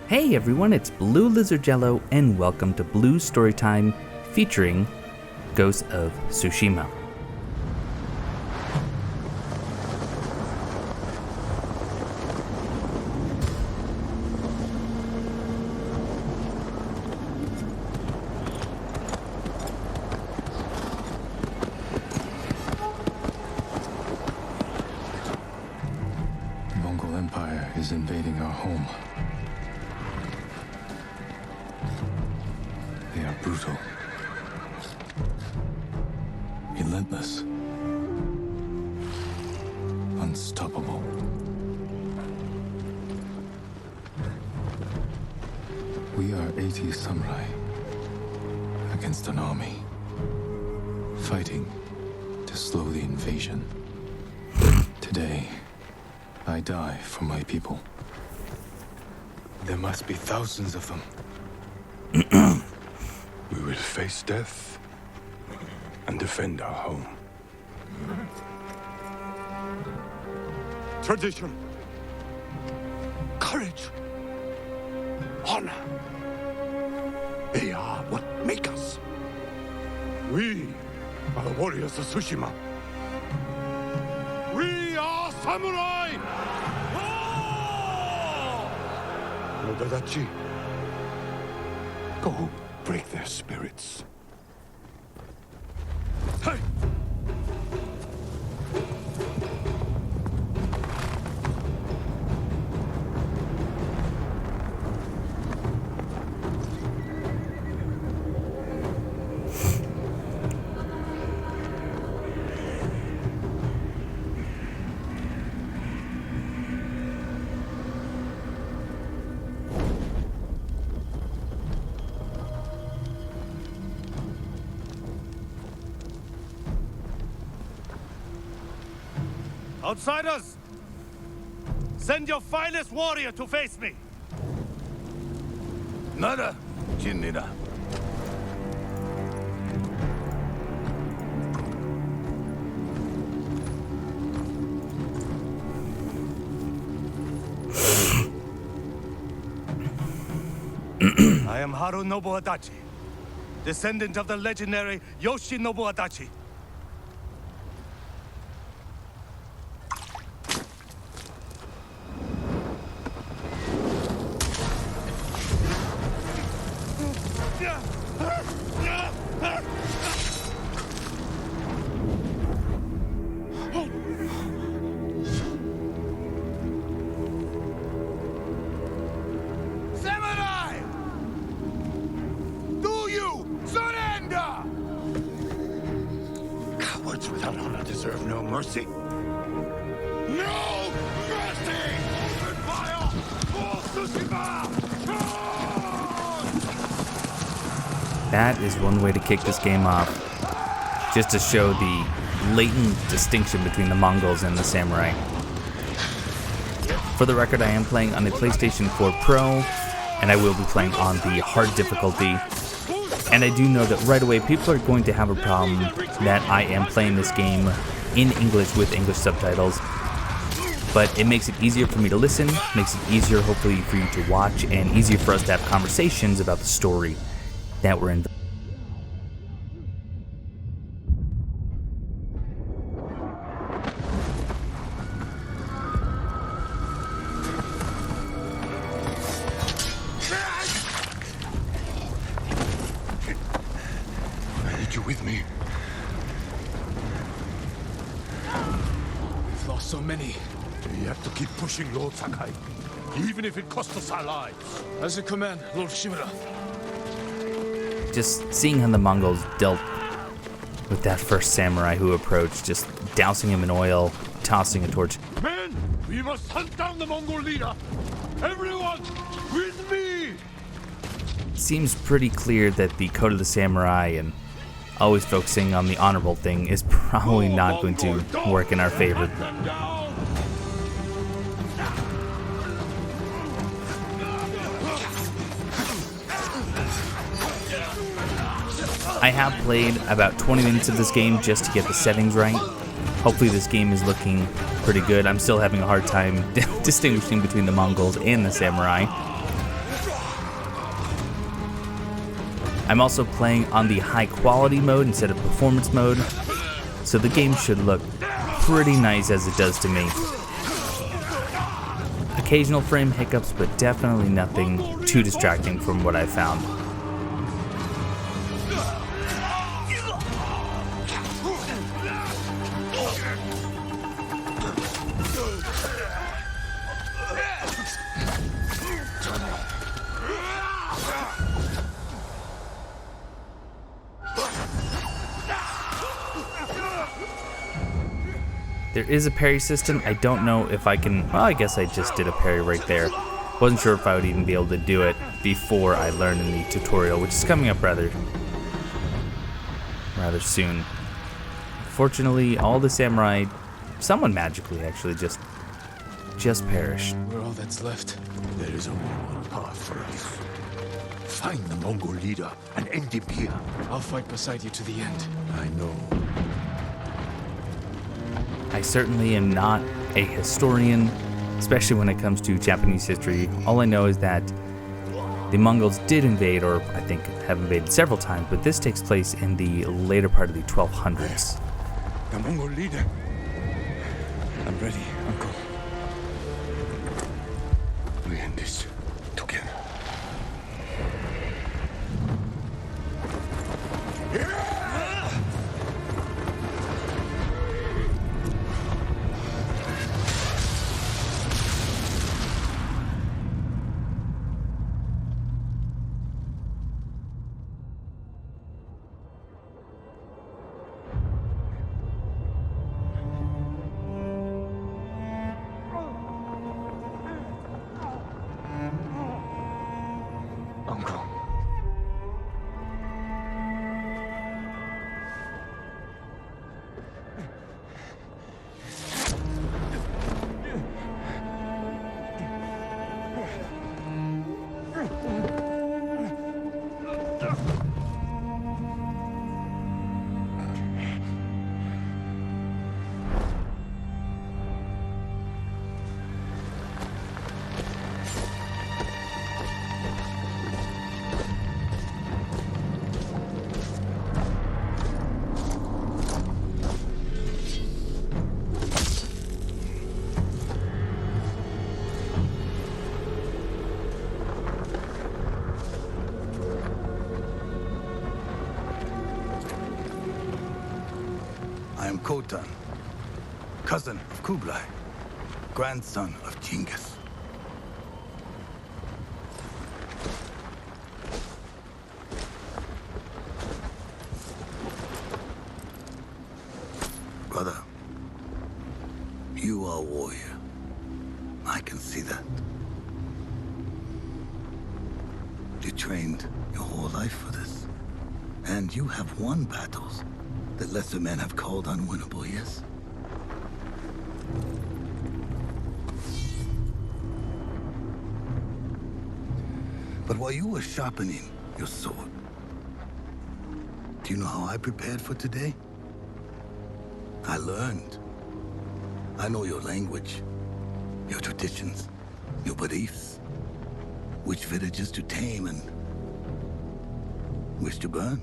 Hey everyone, it's Bluelizardjello, and welcome to Blue Storytime featuring Ghost of Tsushima. The Mongol Empire is invading our home. They are brutal, relentless, unstoppable. We are 80 samurai against an army, fighting to slow the invasion. Today, I die for my people. There must be thousands of them. We will face death and defend our home. Tradition, courage, honor. They are what make us. We are the warriors of Tsushima. We are samurai! Nodadachi, go break their spirits. Hey! Outsiders! Send your finest warrior to face me! Nada, Jinnida. I am Haru Nobuadachi, descendant of the legendary Yoshinobu Adachi. Samurai! Do you surrender? Cowards without honor deserve no mercy. No mercy! Open fire! For Tsushima! That is one way to kick this game off, just to show the latent distinction between the Mongols and the samurai. For the record, I am playing on a PlayStation 4 Pro, and I will be playing on the hard difficulty. And I do know that right away people are going to have a problem that I am playing this game in English with English subtitles. But it makes it easier for me to listen, makes it easier hopefully for you to watch, and easier for us to have conversations about the story that we're in. I need you with me. We've lost so many. We have to keep pushing, Lord Sakai, even if it costs us our lives. As a command, Lord Shimura. Just seeing how the Mongols dealt with that first samurai who approached, just dousing him in oil, tossing a torch. Men, we must hunt down the Mongol leader. Everyone, with me! Seems pretty clear that the code of the samurai and always focusing on the honorable thing is probably not going to work in our favor. Them down. I have played about 20 minutes of this game just to get the settings right. Hopefully this game is looking pretty good. I'm still having a hard time distinguishing between the Mongols and the samurai. I'm also playing on the high quality mode instead of performance mode, so the game should look pretty nice as it does to me. Occasional frame hiccups, but definitely nothing too distracting from what I found. There is a parry system. I don't know if I can, well, I guess I just did a parry right there. Wasn't sure if I would even be able to do it before I learned in the tutorial, which is coming up rather soon. Fortunately, all the samurai, someone magically actually just perished. We're all that's left. There is only one path for us. Find the Mongol leader and end him here. I'll fight beside you to the end. I know. I certainly am not a historian, especially when it comes to Japanese history. All I know is that the Mongols did invade, or I think have invaded several times, but this takes place in the later part of the 1200s. The Mongol leader. I'm ready, Uncle. We end this together. Uncle. I am Khotun, cousin of Kublai, grandson of Genghis. Brother, you are a warrior. I can see that. You trained your whole life for this. And you have won battles that lesser men have called unwinnable, yes? But while you were sharpening your sword, do you know how I prepared for today? I learned. I know your language, your traditions, your beliefs, which villages to tame and which to burn.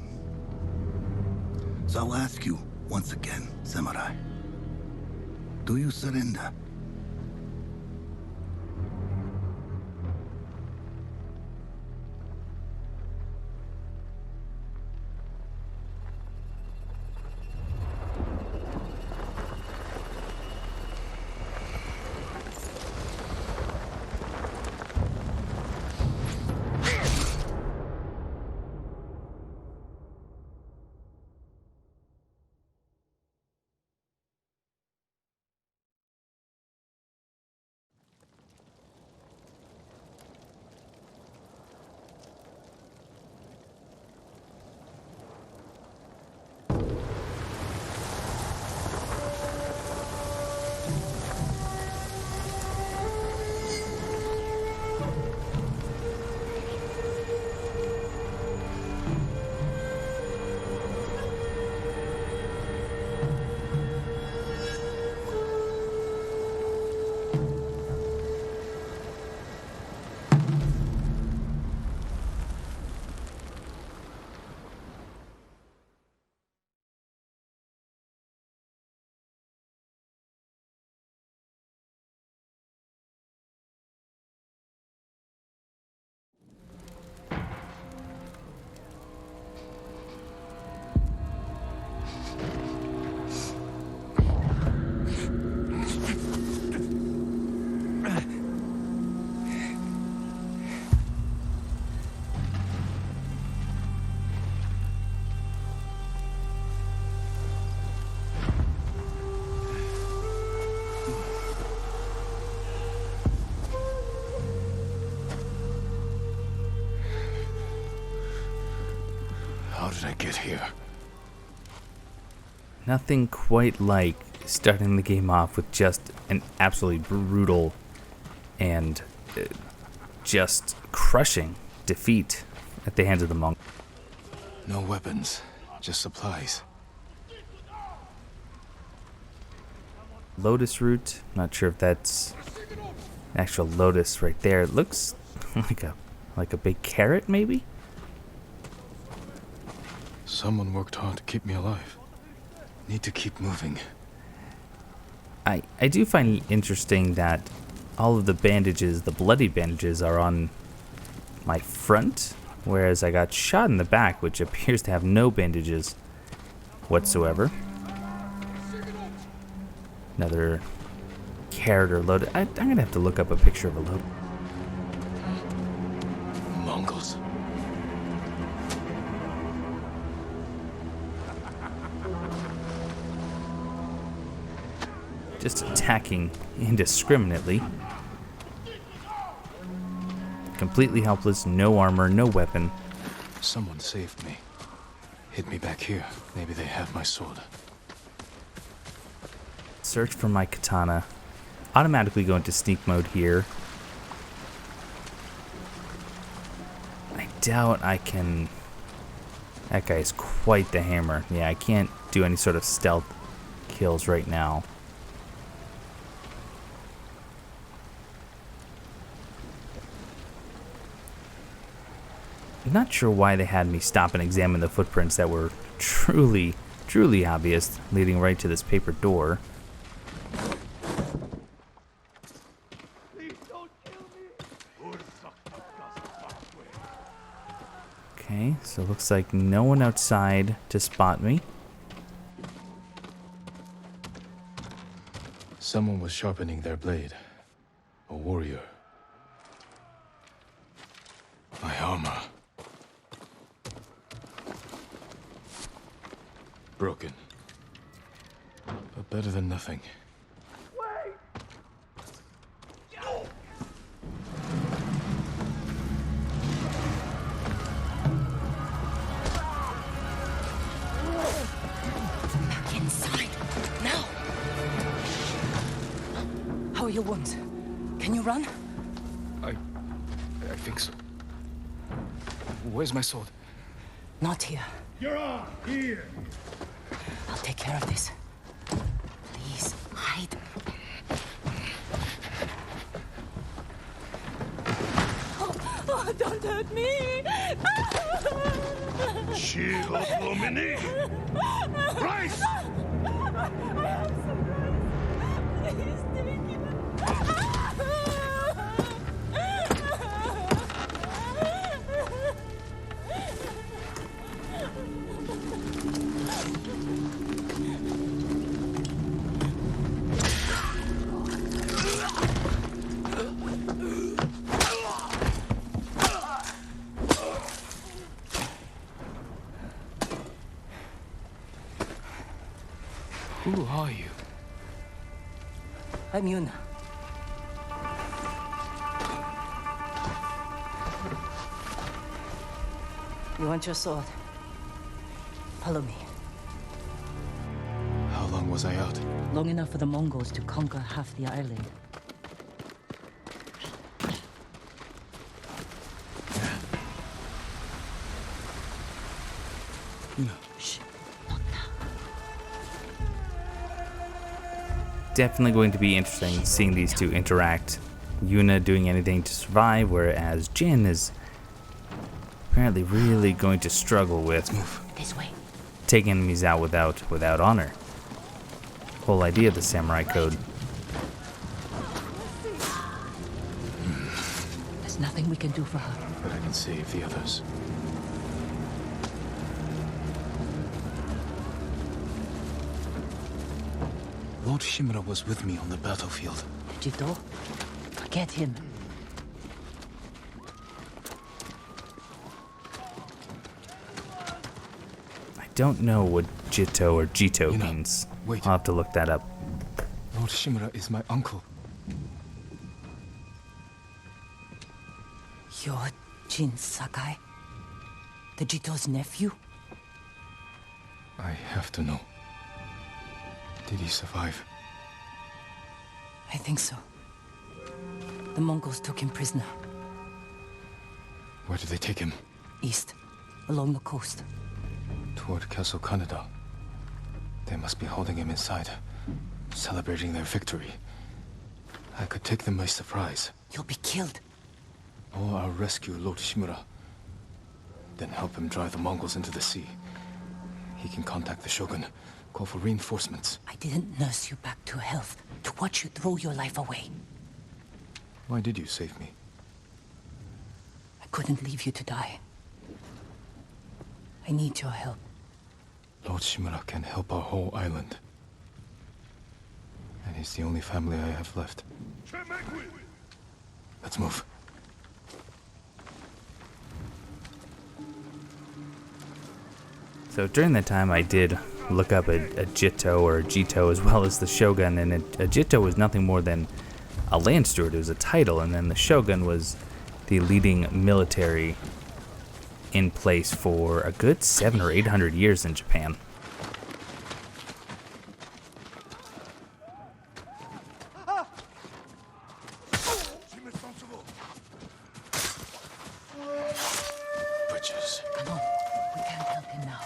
So I'll ask you once again, samurai, do you surrender? did I get here? Nothing quite like starting the game off with just an absolutely brutal and just crushing defeat at the hands of the Mongol. No weapons, just supplies. Lotus root. Not sure if that's an actual lotus right there. It looks like a big carrot, maybe. Someone worked hard to keep me alive. Need to keep moving. I do find it interesting that all of the bandages, the bloody bandages, are on my front, whereas I got shot in the back, which appears to have no bandages whatsoever. Another carrot or load. I'm gonna have to look up a picture of a load. Mongols. Just attacking indiscriminately. Completely helpless, no armor, no weapon. Someone saved me. Hid me back here. Maybe they have my sword. Search for my katana. Automatically go into sneak mode here. I doubt I can... That guy is quite the hammer. Yeah, I can't do any sort of stealth kills right now. I'm not sure why they had me stop and examine the footprints that were truly obvious, leading right to this paper door. Okay, so it looks like no one outside to spot me. Someone was sharpening their blade. A warrior. My armor. Broken. But better than nothing. Back inside. Now. How are your wounds? Can you run? I think so. Where's my sword? Not here. You're on here. I'll take care of this. Please, hide. Oh, don't hurt me! Shield Lumini. Rice. I have some rice. Please take it. Who are you? I'm Yuna. You want your sword? Follow me. How long was I out? Long enough for the Mongols to conquer half the island. Shh. Not now. Definitely going to be interesting seeing these two interact. Yuna doing anything to survive, whereas Jin is apparently really going to struggle with This way. taking enemies out without honor. Whole idea of the samurai code. There's nothing we can do for her. But I can save the others. Lord Shimura was with me on the battlefield. Jito? Forget him. I don't know what Jito or Jito Yuna, means. wait. I'll have to look that up. Lord Shimura is my uncle. You're Jin Sakai? The Jito's nephew? I have to know. Did he survive? I think so. The Mongols took him prisoner. Where did they take him? East, along the coast. Toward Castle Kaneda. They must be holding him inside, celebrating their victory. I could take them by surprise. You'll be killed. Or I'll rescue Lord Shimura. Then help him drive the Mongols into the sea. He can contact the Shogun, call for reinforcements. I didn't nurse you back to health, to watch you throw your life away. Why did you save me? I couldn't leave you to die. I need your help. Lord Shimura can help our whole island. And he's the only family I have left. Let's move. So during that time, I did look up a Jito or a Jito as well as the Shogun, and a Jito was nothing more than a land steward. It was a title, and then the Shogun was the leading military in place for a good 700 or 800 years in Japan. Bridges. Come on, we can't help him now.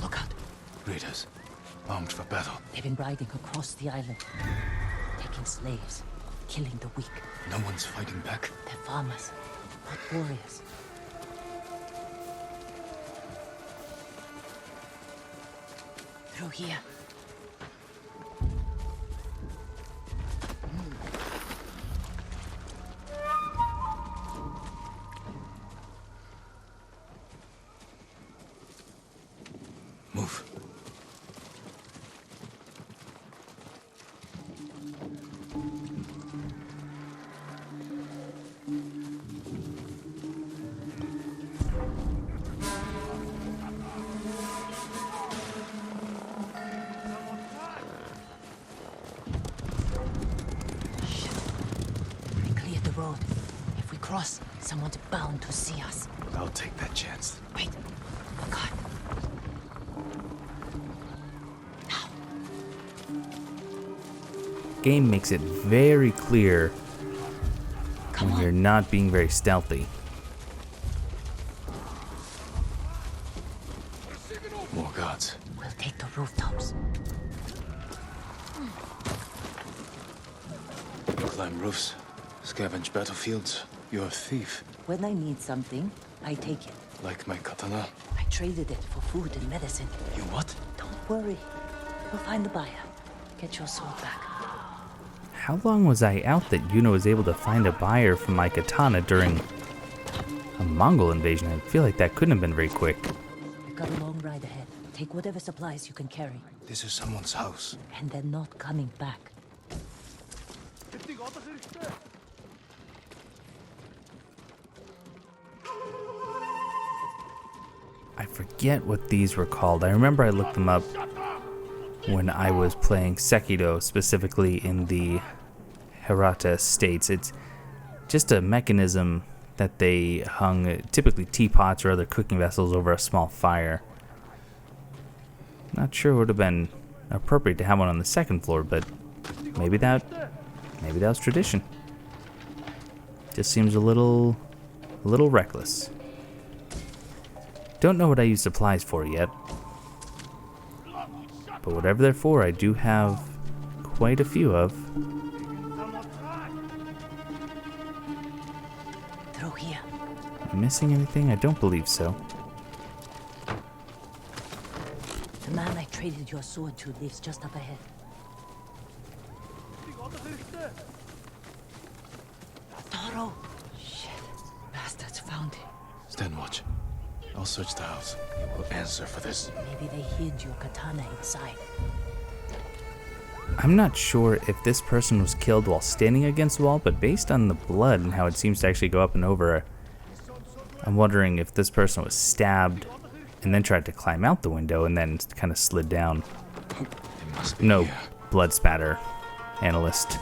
Look out. Raiders. Armed for battle. They've been riding across the island, taking slaves, killing the weak. No one's fighting back. They're farmers, not warriors. Through here. Move. They cleared the road. If we cross, someone's bound to see us. I'll take that chance. Wait. Oh God. Now. Game makes it very clear Come when you're on. not being very stealthy. More guards. We'll take the rooftops. Climb roofs. Scavenge battlefields. You're a thief. When I need something, I take it. Like my katana. I traded it for food and medicine. You what? Don't worry. We'll find the buyer. Get your sword back. How long was I out that Yuna was able to find a buyer for my katana during a Mongol invasion? I feel like that couldn't have been very quick. We've got a long ride ahead. Take whatever supplies you can carry. This is someone's house. And they're not coming back. I forget what these were called. I remember I looked them up when I was playing Sekiro, specifically in the Hirata states. It's just a mechanism that they hung typically teapots or other cooking vessels over a small fire. Not sure it would have been appropriate to have one on the second floor, but maybe that was tradition. Just seems a little reckless. Don't know what I use supplies for yet, but whatever they're for, I do have quite a few of. Through here. Am I missing anything? I don't believe so. The man I traded your sword to lives just up ahead. Toro! Shit. Bastards found him. Stand watch. I'll search the house. You will answer for this. Maybe they hid your katana inside. I'm not sure if this person was killed while standing against the wall, but based on the blood and how it seems to actually go up and over, I'm wondering if this person was stabbed and then tried to climb out the window and then kind of slid down. They must be No, here. blood spatter analyst.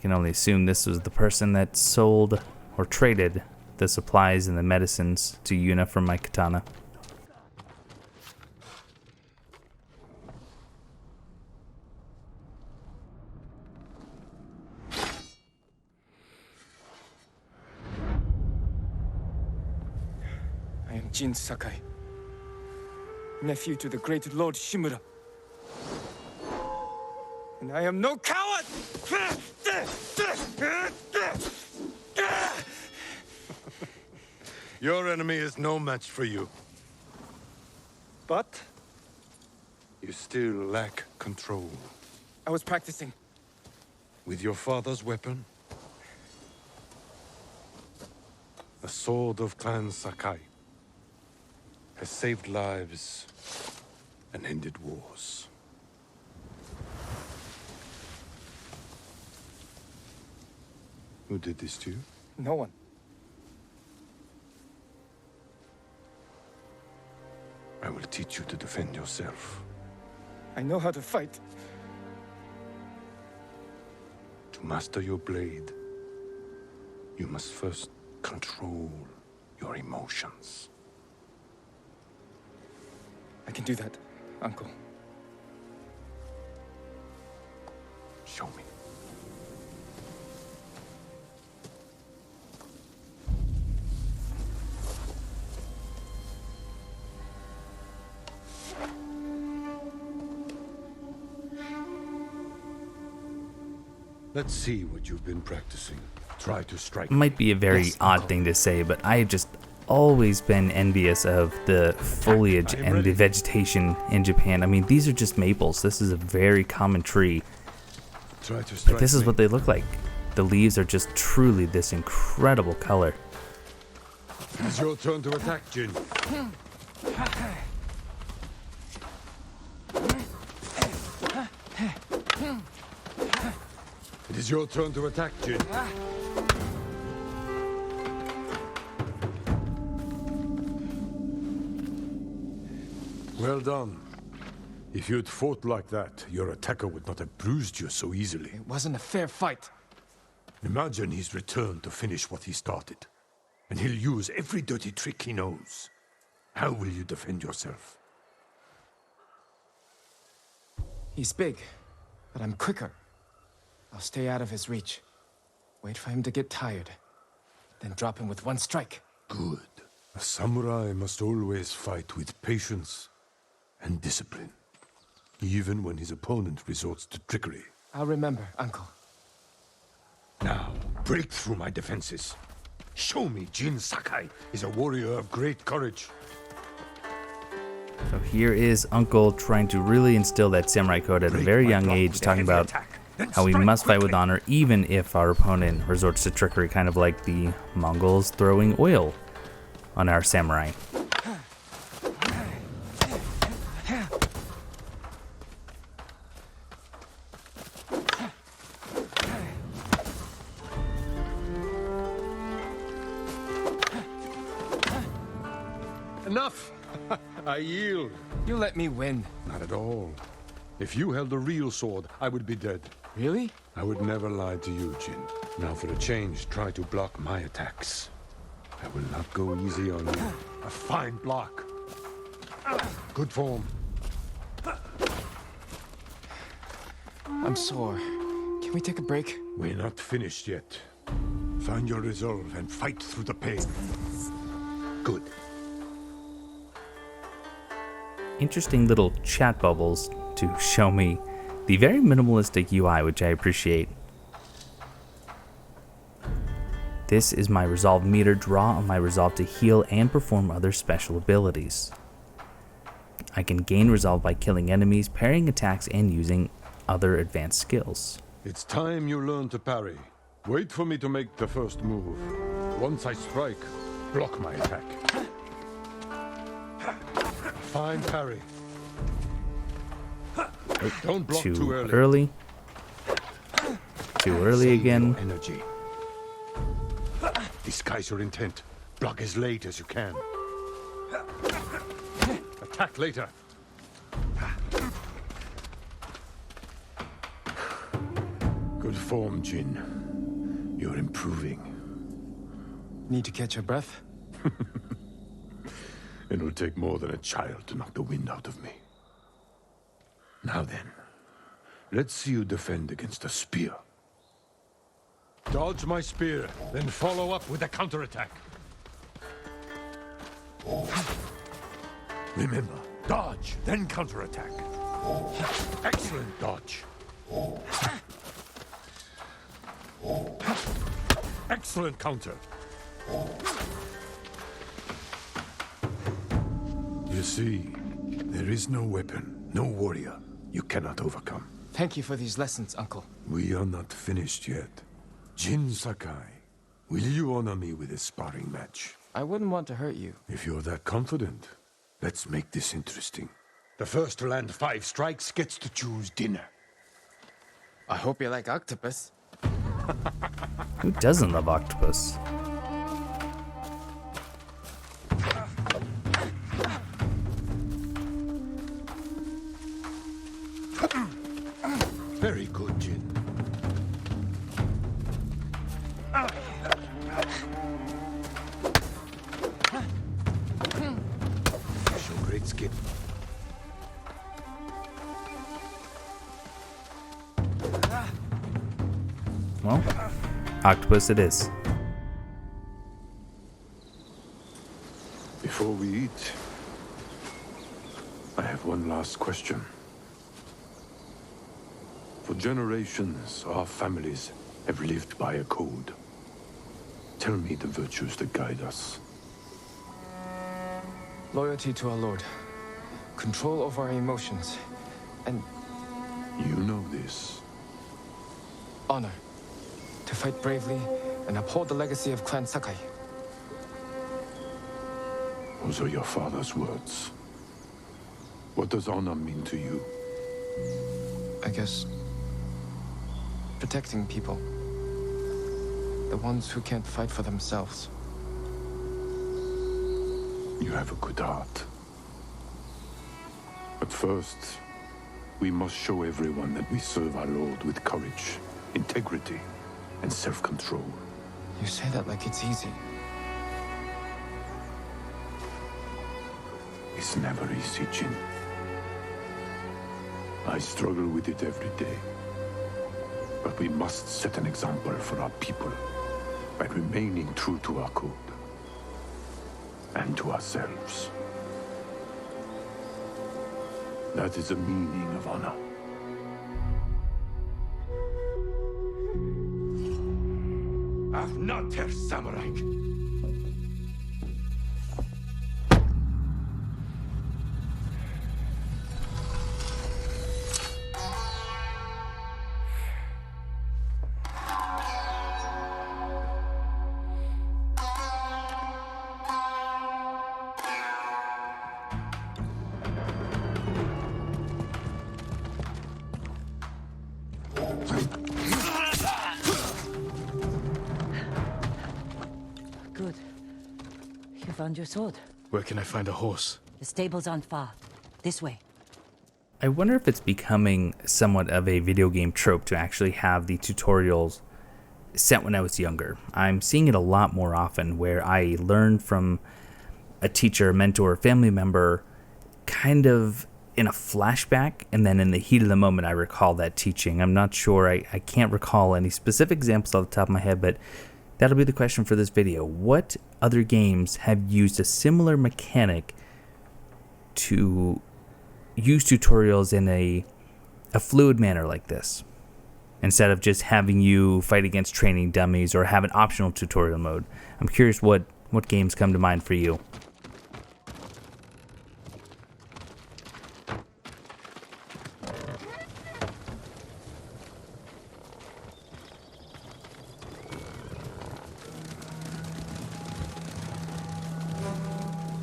can only assume this was the person that sold or traded the supplies and the medicines to Yuna from my katana. I am Jin Sakai, nephew to the great Lord Shimura. And I am no coward! Your enemy is no match for you. But You still lack control. I was practicing. With your father's weapon? The sword of Clan Sakai has saved lives and ended wars. Who did this to you? No one. I will teach you to defend yourself. I know how to fight. To master your blade, you must first control your emotions. I can do that, Uncle. Show me. Let's see what you've been practicing. Try to strike. Might be a very odd thing to say, but I have just always been envious of the foliage and the vegetation in Japan. I mean, these are just maples. This is a very common tree. Try to But strike. this is what they look like. The leaves are just truly this incredible color. It's your turn to attack, Jin. It is your turn to attack, Jin. Well done. If you'd fought like that, your attacker would not have bruised you so easily. It wasn't a fair fight. Imagine he's returned to finish what he started. And he'll use every dirty trick he knows. How will you defend yourself? He's big, but I'm quicker. I'll stay out of his reach. Wait for him to get tired. Then drop him with one strike. Good. A samurai must always fight with patience and discipline. Even when his opponent resorts to trickery. I'll remember, Uncle. Now, break through my defenses. Show me Jin Sakai is a warrior of great courage. So here is Uncle trying to really instill that samurai code at a very young age, talking about how we must fight with honor even if our opponent resorts to trickery, kind of like the Mongols throwing oil on our samurai. Enough! I yield. You let me win. Not at all. If you held a real sword, I would be dead. Really? I would never lie to you, Jin. Now for a change, try to block my attacks. I will not go easy on you. A fine block. Good form. I'm sore. Can we take a break? We're not finished yet. Find your resolve and fight through the pain. Good. Interesting little chat bubbles to show me the very minimalistic UI, which I appreciate. This is my resolve meter. Draw on my resolve to heal and perform other special abilities. I can gain resolve by killing enemies, parrying attacks, and using other advanced skills. It's time you learn to parry. Wait for me to make the first move. Once I strike, block my attack. Fine parry. Don't block too early. Too early again. Your energy. Disguise your intent. Block as late as you can. Attack later. Good form, Jin. You're improving. Need to catch your breath? It'll take more than a child to knock the wind out of me. Now then, let's see you defend against a spear. Dodge my spear, then follow up with a counterattack. Remember, dodge, then counterattack. Excellent dodge. Excellent counter. You see, there is no weapon, no warrior you cannot overcome. Thank you for these lessons, Uncle. We are not finished yet. Jin Sakai, will you honor me with a sparring match? I wouldn't want to hurt you. If you're that confident, let's make this interesting. The first to land 5 strikes gets to choose dinner. I hope you like octopus. Who doesn't love octopus? Very good, Jin. Show great skill. Well, octopus it is. Before we eat, I have one last question. For generations, our families have lived by a code. Tell me the virtues that guide us. Loyalty to our Lord. Control over our emotions. And You know this. honor. To fight bravely and uphold the legacy of Clan Sakai. Those are your father's words. What does honor mean to you? I guess... protecting people. The ones who can't fight for themselves. You have a good heart. But first, we must show everyone that we serve our Lord with courage, integrity, and self-control. You say that like it's easy. It's never easy, Jin. I struggle with it every day. But we must set an example for our people by remaining true to our code and to ourselves. That is the meaning of honor. I'm not her samurai. Good. You found your sword. Where can I find a horse? The stable's aren't far. This way. I wonder if it's becoming somewhat of a video game trope to actually have the tutorials set when I was younger. I'm seeing it a lot more often where I learn from a teacher, mentor, family member kind of in a flashback, and then in the heat of the moment I recall that teaching. I'm not sure, I can't recall any specific examples off the top of my head, but that'll be the question for this video. What other games have used a similar mechanic to use tutorials in a fluid manner like this, instead of just having you fight against training dummies or have an optional tutorial mode? I'm curious what games come to mind for you.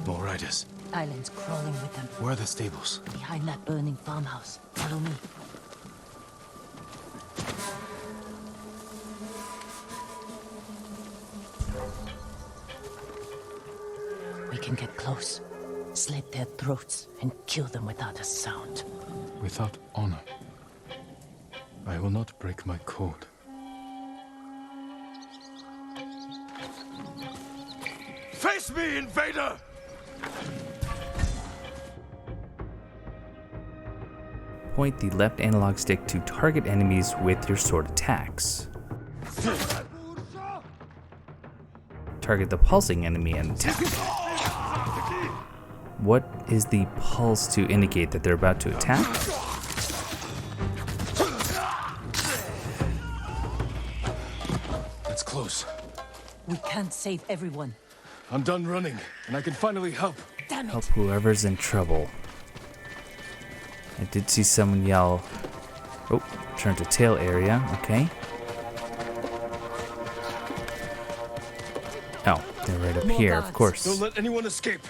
More riders. Island's crawling with them. Where are the stables? Behind that burning farmhouse. Follow me. We can get close, slit their throats, and kill them without a sound. Without honor. I will not break my code. Face me, invader! Point the left analog stick to target enemies with your sword attacks. Target the pulsing enemy and attack. What is the pulse to indicate that they're about to attack? It's close. We can't save everyone. I'm done running, and I can finally help. Damn Help it. whoever's in trouble. I did see someone yell. Oh, turn to tail area. Okay. Oh, they're right up More here, of guards. course. Don't let anyone escape.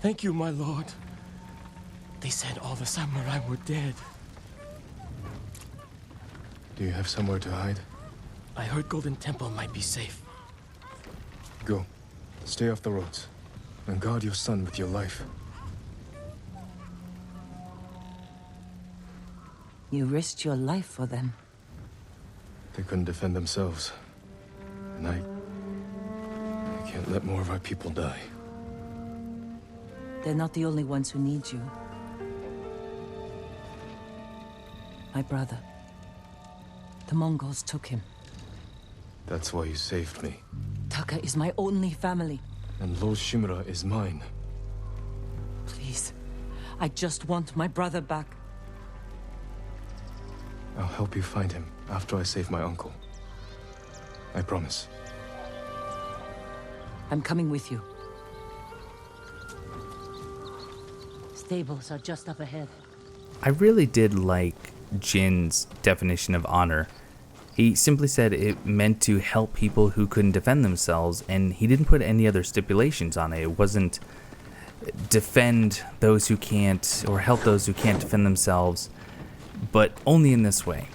Thank you, my lord. They said all the samurai were dead. Do you have somewhere to hide? I heard Golden Temple might be safe. Go. Stay off the roads. And guard your son with your life. You risked your life for them. They couldn't defend themselves. And I can't let more of our people die. They're not the only ones who need you. My brother. The Mongols took him. That's why you saved me. Taka is my only family. And Lord Shimura is mine. Please. I just want my brother back. I'll help you find him after I save my uncle. I promise. I'm coming with you. Stables are just up ahead. I really did like Jin's definition of honor. He simply said it meant to help people who couldn't defend themselves, and he didn't put any other stipulations on it. It wasn't defend those who can't, or help those who can't defend themselves, but only in this way.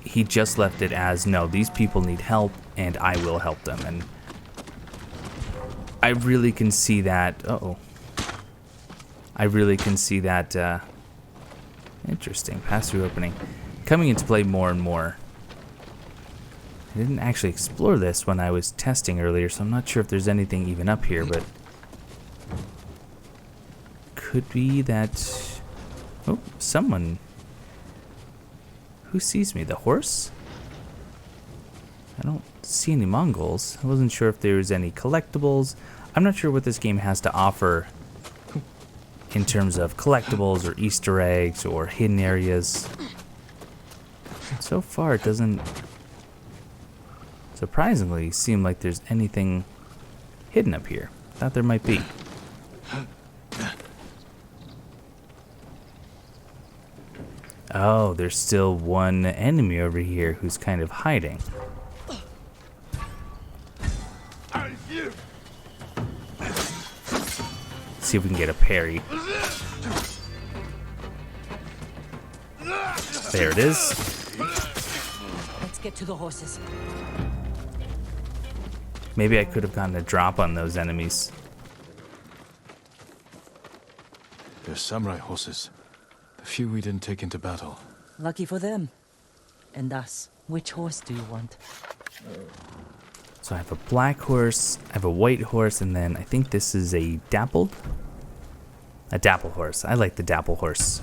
He just left it as, no, these people need help, and I will help them. And I really can see that. I really can see that. Interesting pass-through opening coming into play more and more. I didn't actually explore this when I was testing earlier, so I'm not sure if there's anything even up here, but could be that. Oh, someone. Who sees me? The horse? I don't see any Mongols. I wasn't sure if there was any collectibles. I'm not sure what this game has to offer in terms of collectibles or Easter eggs or hidden areas. So far, it doesn't surprisingly seem like there's anything hidden up here. Thought there might be. Oh, there's still one enemy over here who's kind of hiding. See if we can get a parry. There it is. Let's get to the horses. Maybe I could have gotten a drop on those enemies. They're samurai horses. The few we didn't take into battle. Lucky for them. And us. Which horse do you want? So I have a black horse, I have a white horse, and then I think this is a dappled? A dapple horse. I like the dapple horse.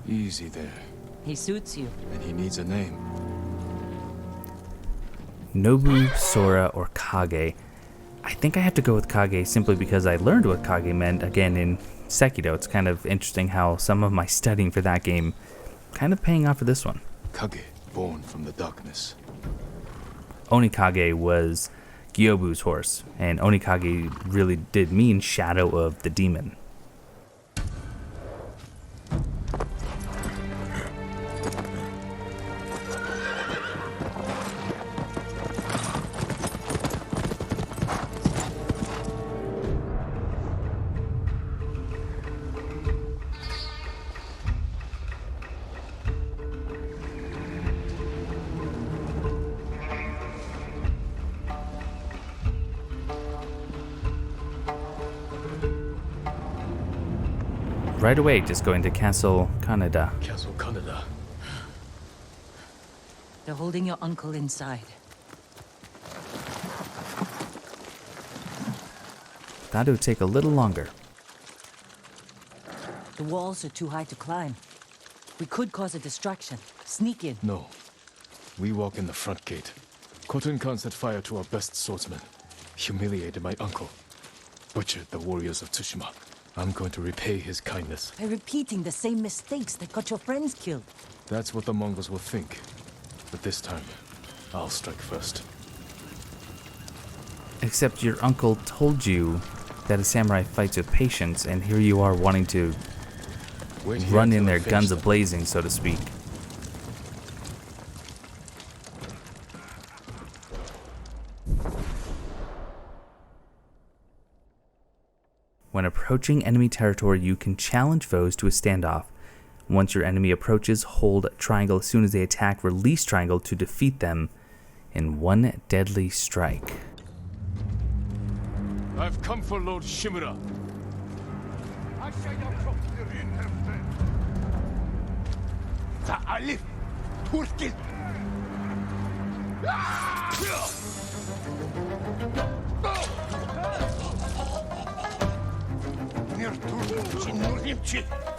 Easy there. He suits you. And he needs a name. Nobu, Sora, or Kage. I think I have to go with Kage simply because I learned what Kage meant again in Sekiro. It's kind of interesting how some of my studying for that game kind of paying off for this one. Kage, born from the darkness. Onikage was Gyobu's horse, and Onikage really did mean shadow of the demon. right away, just going to Castle Kaneda. Castle Kaneda. They're holding your uncle inside. Thought it would take a little longer. The walls are too high to climb. We could cause a distraction. Sneak in. No. We walk in the front gate. Khotun Khan set fire to our best swordsman. Humiliated my uncle. Butchered the warriors of Tsushima. I'm going to repay his kindness. By repeating the same mistakes that got your friends killed. That's what the Mongols will think. But this time, I'll strike first. Except your uncle told you that a samurai fights with patience, and here you are wanting to Wait here run in until I there finish guns them. a-blazing, so to speak. When approaching enemy territory, you can challenge foes to a standoff. Once your enemy approaches, hold triangle as soon as they attack, release triangle to defeat them in one deadly strike. I've come for Lord Shimura.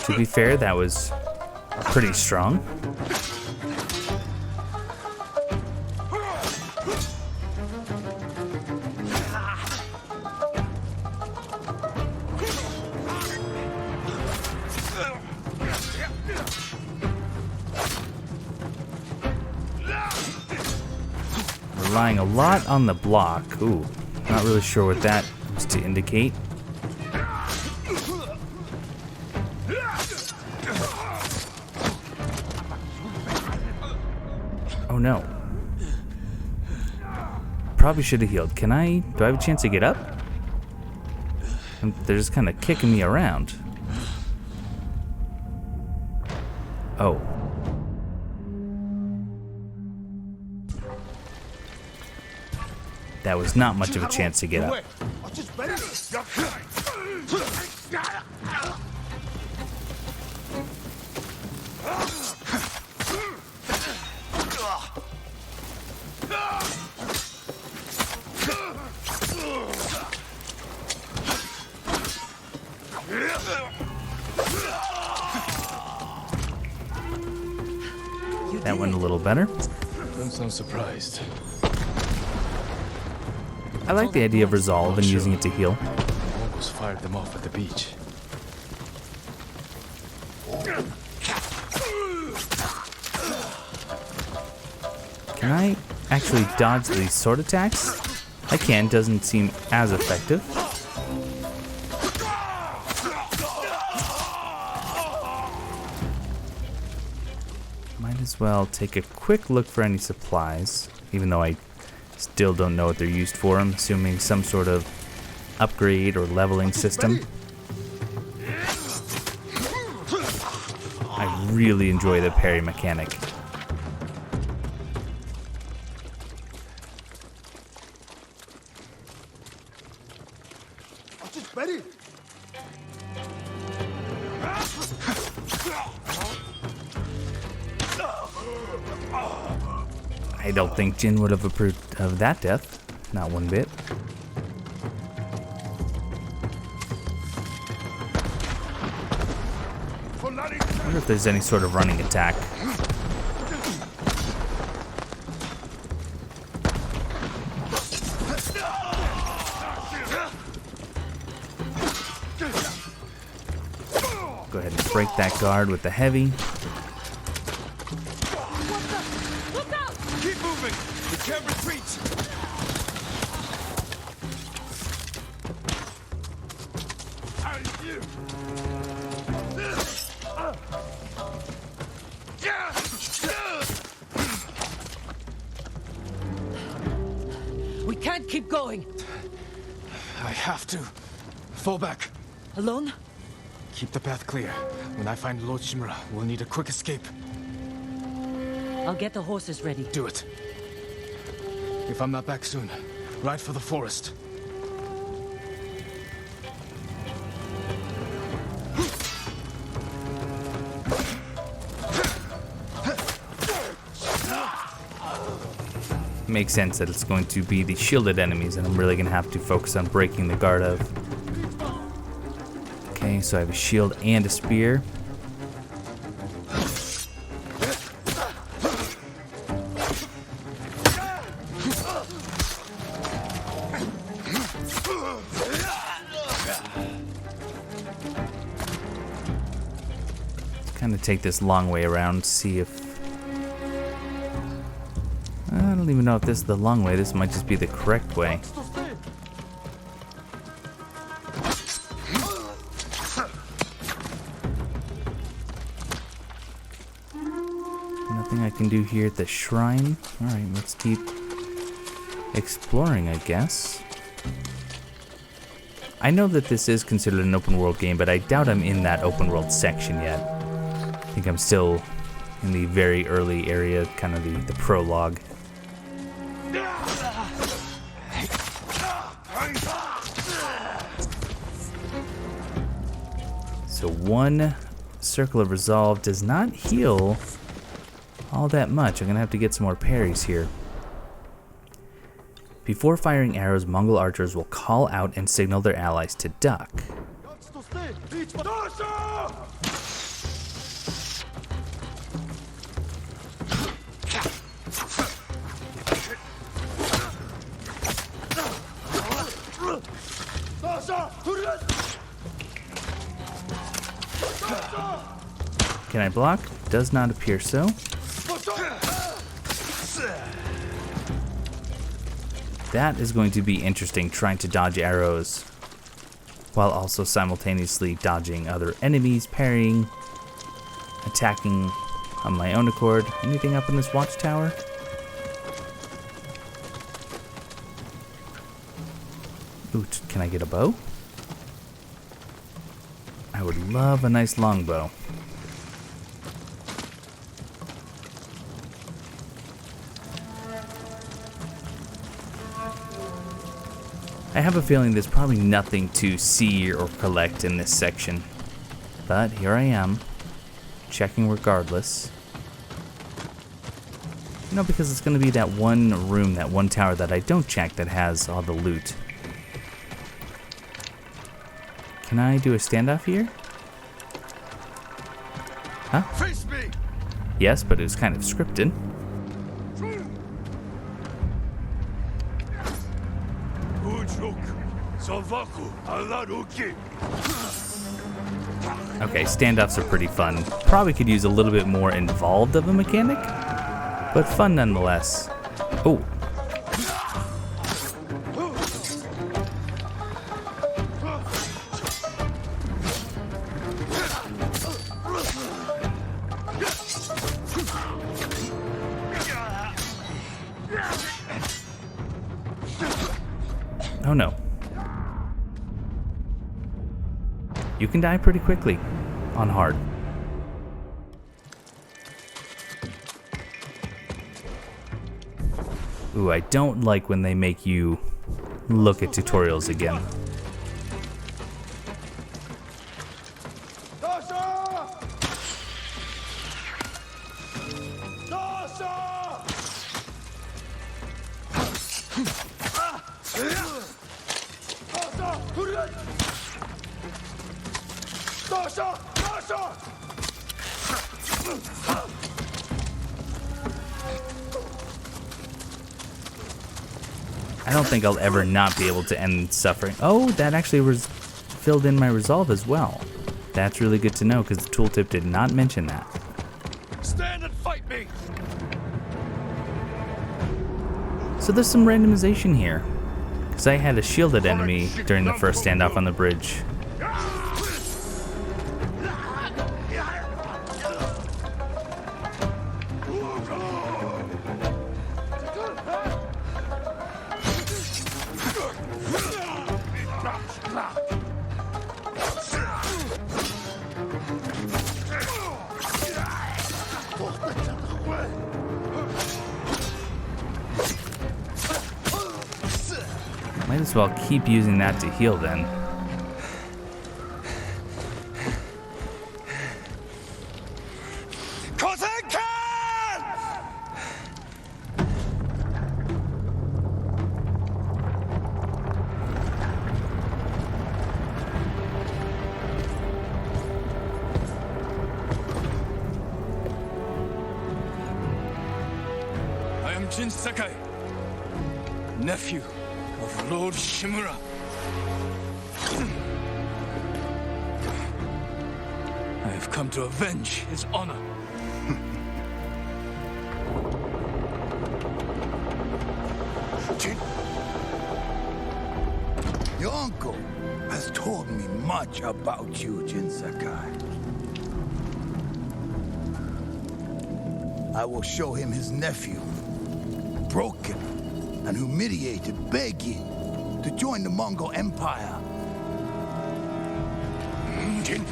To be fair, that was pretty strong. Relying a lot on the block. Ooh, not really sure what that was to indicate. Oh no. Probably should have healed. Do I have a chance to get up? They're just kind of kicking me around. Oh. That was not much of a chance to get up. That went a little better. Don't sound surprised. I like the idea of resolve and using it to heal. The Mongols fired them off at the beach. Can I actually dodge these sword attacks? I can, doesn't seem as effective. Might as well take a quick look for any supplies, even though I still don't know what they're used for. I'm assuming some sort of upgrade or leveling system. I really enjoy the parry mechanic. I don't think Jin would have approved of that death. Not one bit. I wonder if there's any sort of running attack. Go ahead and break that guard with the heavy. Keep moving! We can't retreat! We can't keep going. I have to. Fall back. Alone? Keep the path clear. When I find Lord Shimura, we'll need a quick escape. I'll get the horses ready. Do it. If I'm not back soon, ride for the forest. makes sense that it's going to be the shielded enemies, and I'm really going to have to focus on breaking the guard of. Okay, so I have a shield and a spear. Kind of take this long way around, see if... I don't even know if this is the long way. This might just be the correct way. Nothing I can do here at the shrine. Alright, let's keep exploring, I guess. I know that this is considered an open world game, but I doubt I'm in that open world section yet. I think I'm still in the very early area, kind of the prologue. So one circle of resolve does not heal all that much. I'm gonna have to get some more parries here. Before firing arrows, Mongol archers will call out and signal their allies to duck. Can I block? Does not appear so. That is going to be interesting, trying to dodge arrows while also simultaneously dodging other enemies, parrying, attacking on my own accord. Anything up in this watchtower? Ooh, can I get a bow? I would love a nice longbow. I have a feeling there's probably nothing to see or collect in this section, but here I am, checking regardless. You know, because it's going to be that one room, that one tower that I don't check that has all the loot. Can I do a standoff here? Huh? Face me! Yes, but it was kind of scripted. Okay, standoffs are pretty fun. Probably could use a little bit more involved of a mechanic, but fun nonetheless. Oh. Oh no. You can die pretty quickly on hard. Ooh, I don't like when they make you look at tutorials again. I don't think I'll ever not be able to end suffering. Oh, that actually filled in my resolve as well. That's really good to know because the tooltip did not mention that. Stand and fight me! So there's some randomization here. Because I had a shielded enemy during the first standoff on the bridge. Might as well keep using that to heal then. Khotun Khan! am Jin Sakai, nephew of Lord Shimura. I have come to avenge his honor. Jin, your uncle has told me much about you, Jin Sakai. I will show him his nephew, broken and humiliated, begging to join the Mongol Empire. Jin.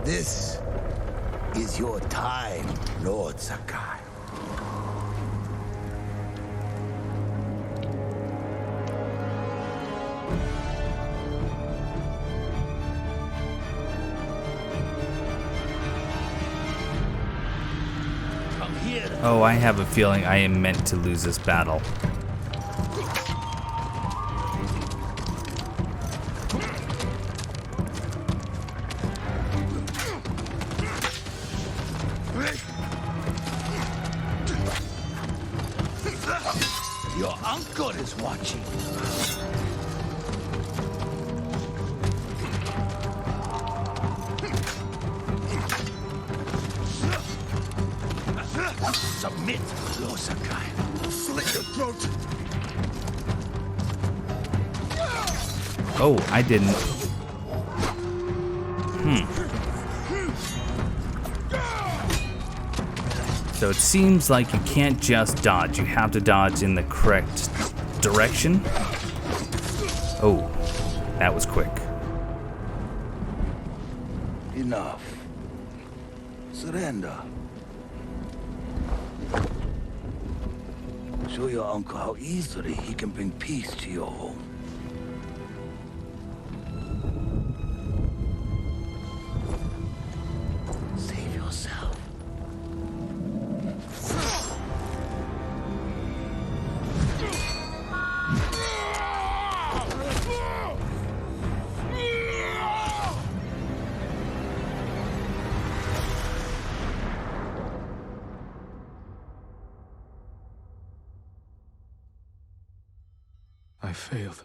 This is your time, Lord Sakai. Oh, I have a feeling I am meant to lose this battle. Your uncle is watching. Submit, Lord Sakai. Slit your throat. Oh, I didn't. So it seems like you can't just dodge. You have to dodge in the correct direction. Oh, that was quick. Enough. Surrender. Show your uncle how easily he can bring peace to your home. Save yourself. I failed.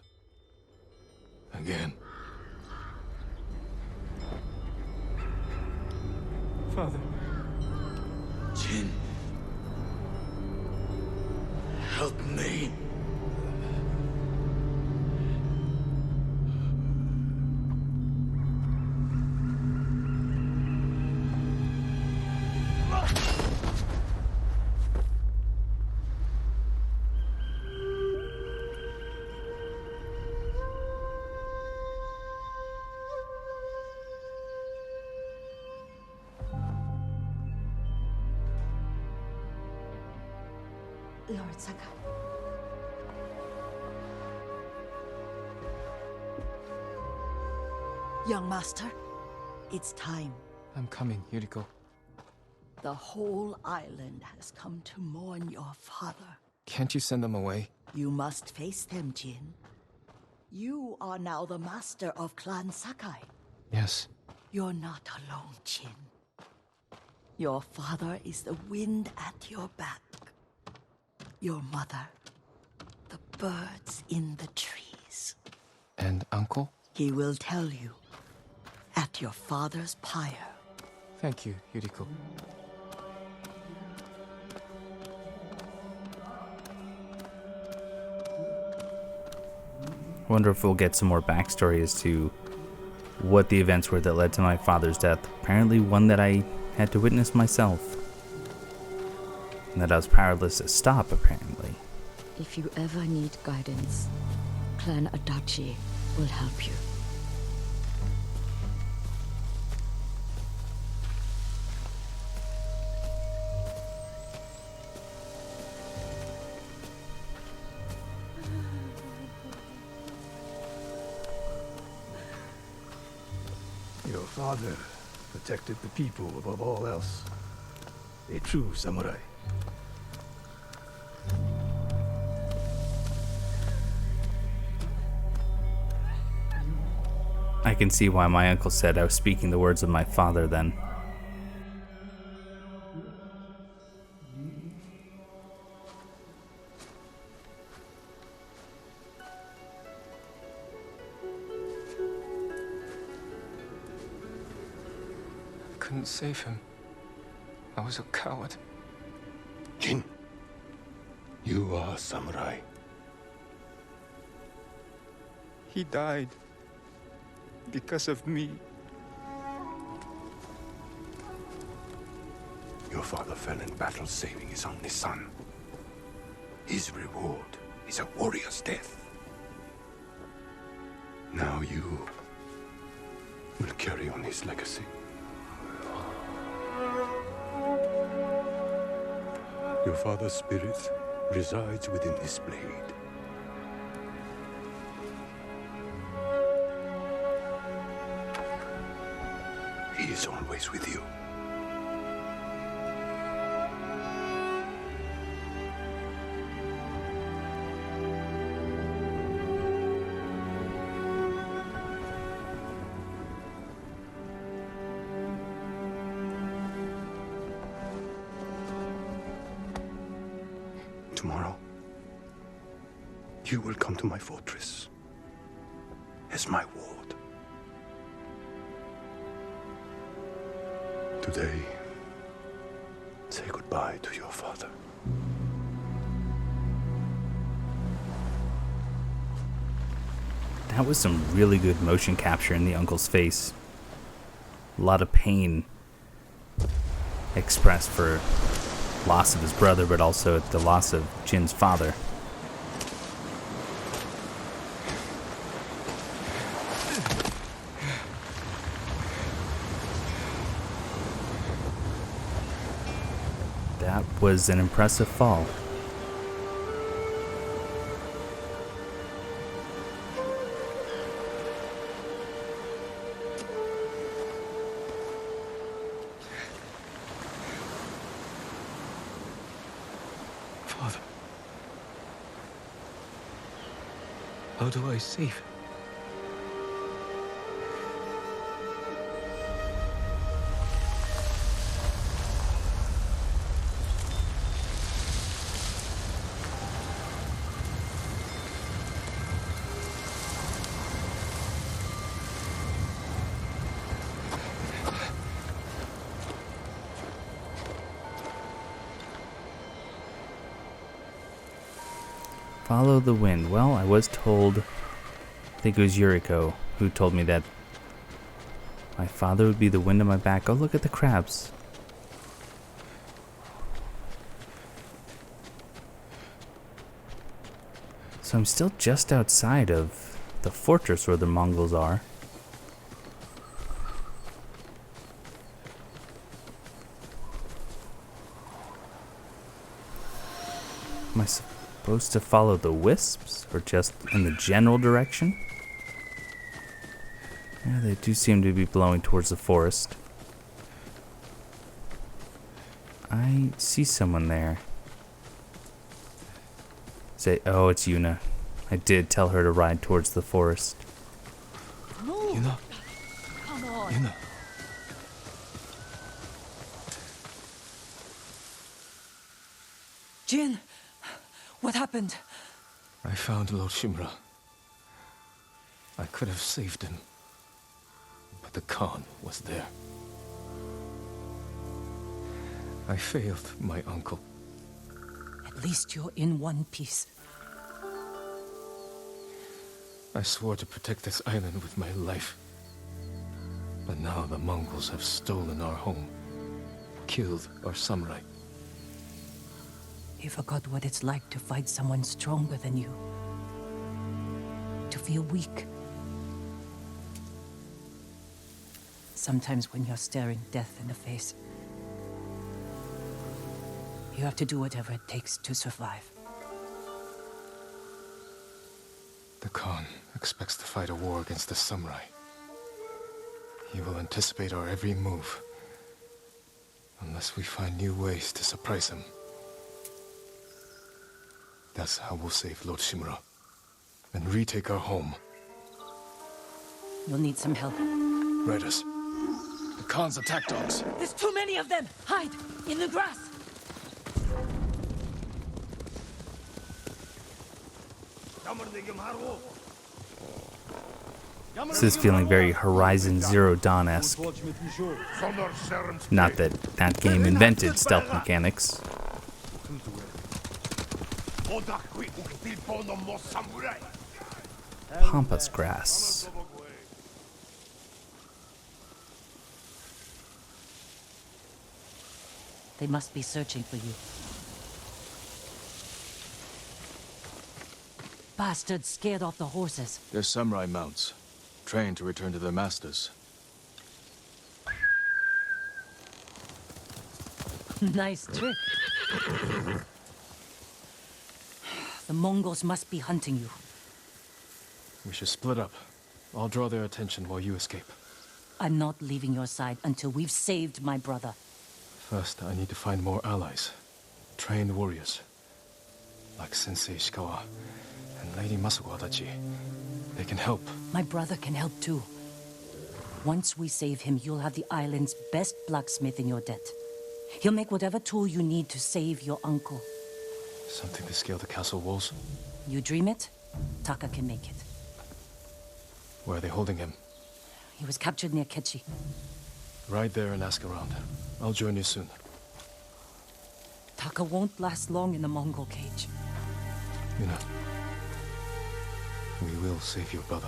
Again. Father. Jin. Help me. Lord Sakai. Young master, it's time. I'm coming, Yuriko. The whole island has come to mourn your father. Can't you send them away? You must face them, Jin. You are now the master of Clan Sakai. Yes. You're not alone, Jin. Your father is the wind at your back. Your mother, the birds in the trees. And Uncle? He will tell you at your father's pyre. Thank you, Yuriko. Wonder if we'll get some more backstory as to what the events were that led to my father's death. Apparently one that I had to witness myself. And that I was powerless to stop, apparently. If you ever need guidance, Clan Adachi will help you. Your father protected the people above all else. A true samurai. I can see why my uncle said I was speaking the words of my father then. I couldn't save him. I was a coward. Jin, you are a samurai. He died because of me. Your father fell in battle saving his only son. His reward is a warrior's death. Now you will carry on his legacy. Your father's spirit resides within this blade. He is always with you. Tomorrow, you will come to my fortress as my ward. Today, say goodbye to your father. That was some really good motion capture in the uncle's face. A lot of pain expressed for loss of his brother, but also the loss of Jin's father. That was an impressive fall. Father. How do I save him? Follow the wind. Well, I was told, I think it was Yuriko who told me that my father would be the wind on my back. Oh, look at the crabs. So I'm still just outside of the fortress where the Mongols are. Am I supposed to follow the wisps, or just in the general direction? Yeah, they do seem to be blowing towards the forest. I see someone there. Oh, it's Yuna. I did tell her to ride towards the forest. Yuna. Come on. Yuna. Jin, what happened? I found Lord Shimura. I could have saved him, but the Khan was there. I failed my uncle. At least you're in one piece. I swore to protect this island with my life. But now the Mongols have stolen our home, killed our samurai. You forgot what it's like to fight someone stronger than you. To feel weak. Sometimes when you're staring death in the face, you have to do whatever it takes to survive. The Khan expects to fight a war against the samurai. He will anticipate our every move, unless we find new ways to surprise him. That's how we'll save Lord Shimura and retake our home. You'll need some help. Raiders. The Khan's attack dogs. There's too many of them! Hide! In the grass! This is feeling very Horizon Zero Dawn-esque. Not that that game invented stealth mechanics. Pampas grass. They must be searching for you. Bastards scared off the horses. They're samurai mounts, trained to return to their masters. Nice trick. The Mongols must be hunting you. We should split up. I'll draw their attention while you escape. I'm not leaving your side until we've saved my brother. First, I need to find more allies. Trained warriors. Like Sensei Ishikawa and Lady Masuko Adachi. They can help. My brother can help too. Once we save him, you'll have the island's best blacksmith in your debt. He'll make whatever tool you need to save your uncle. Something to scale the castle walls? You dream it, Taka can make it. Where are they holding him? He was captured near Kechi. Ride there and ask around. I'll join you soon. Taka won't last long in the Mongol cage. Yuna, we will save your brother.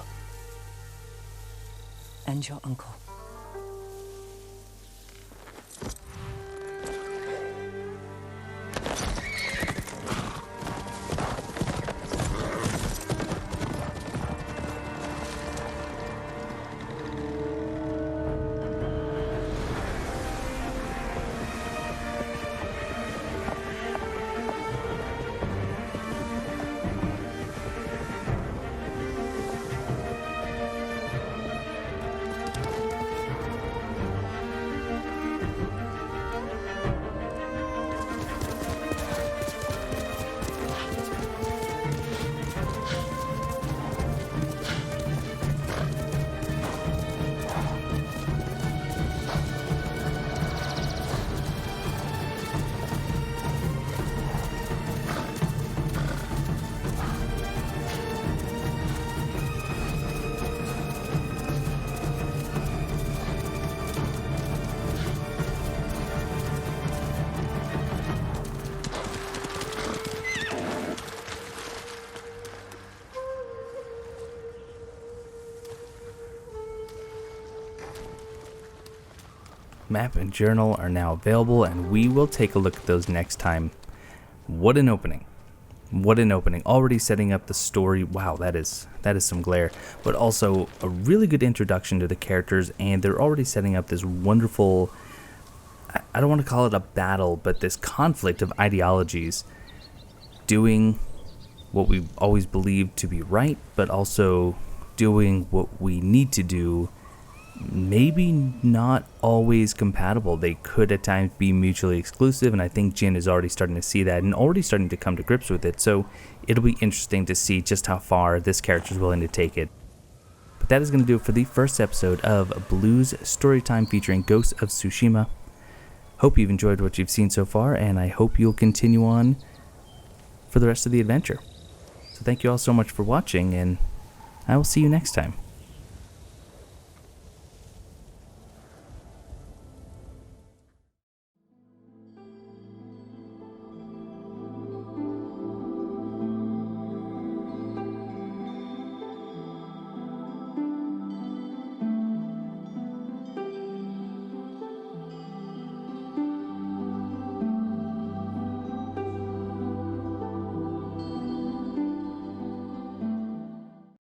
And your uncle. Map and journal are now available, and we will take a look at those next time. What an opening. What an opening. Already setting up the story. Wow, that is some glare. But also a really good introduction to the characters, and they're already setting up this wonderful, I don't want to call it a battle, but this conflict of ideologies, doing what we've always believed to be right, but also doing what we need to do, maybe not always compatible. They could at times be mutually exclusive, and I think Jin is already starting to see that and already starting to come to grips with it, so it'll be interesting to see just how far this character is willing to take it. But that is going to do it for the first episode of Blues Storytime featuring Ghosts of Tsushima. Hope you've enjoyed what you've seen so far, and I hope you'll continue on for the rest of the adventure. So thank you all so much for watching, and I will see you next time.